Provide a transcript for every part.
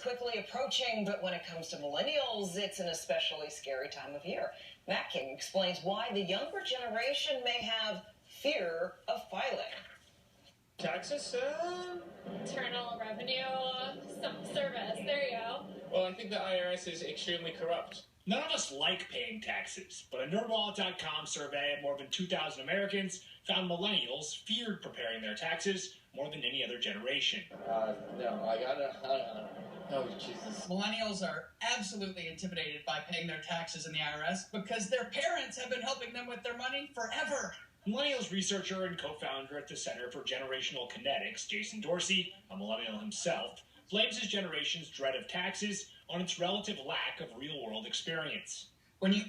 quickly approaching, but when it comes to millennials, it's an especially scary time of year. Matt King explains why the younger generation may have fear of filing. Taxes? Internal revenue, some service. There you go. Well, I think the IRS is extremely corrupt. None of us like paying taxes, but a NerdWallet.com survey of more than 2,000 Americans found millennials feared preparing their taxes more than any other generation. No, I gotta. Oh, Jesus. Millennials are absolutely intimidated by paying their taxes in the IRS because their parents have been helping them with their money forever. Millennials researcher and co-founder at the Center for Generational Kinetics, Jason Dorsey, a millennial himself, blames his generation's dread of taxes on its relative lack of real-world experience. When you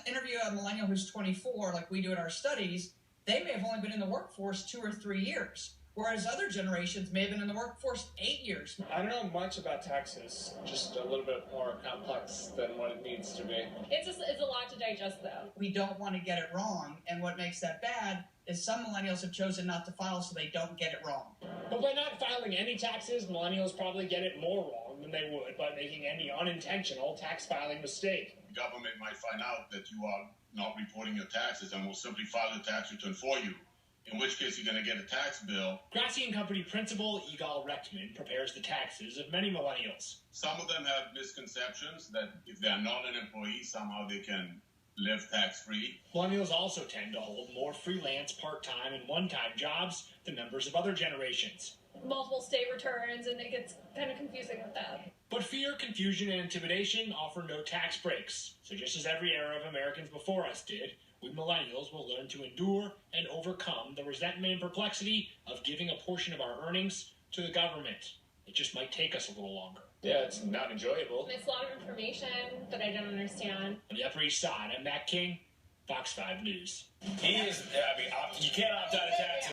interview a millennial who's 24, like we do in our studies, they may have only been in the workforce 2 or 3 years, whereas other generations may have been in the workforce 8 years. I don't know much about taxes, just a little bit more complex than what it needs to be. It's a lot to digest, though. We don't want to get it wrong, and what makes that bad is some millennials have chosen not to file so they don't get it wrong. But by not filing any taxes, millennials probably get it more wrong than they would by making any unintentional tax filing mistake. The government might find out that you are not reporting your taxes and will simply file the tax return for you, in which case you're going to get a tax bill. Grassi & Company principal Yigal Rechtman prepares the taxes of many millennials. Some of them have misconceptions that if they're not an employee, somehow they can live tax-free. Millennials also tend to hold more freelance, part-time, and one-time jobs than members of other generations. Multiple state returns, and it gets kind of confusing with that. But fear, confusion, and intimidation offer no tax breaks. So just as every era of Americans before us did, we millennials will learn to endure and overcome the resentment and perplexity of giving a portion of our earnings to the government. It just might take us a little longer. Yeah, it's not enjoyable. It's a lot of information that I don't understand. On the Upper East Side, I'm Matt King, Fox 5 News. You can't opt out of taxes.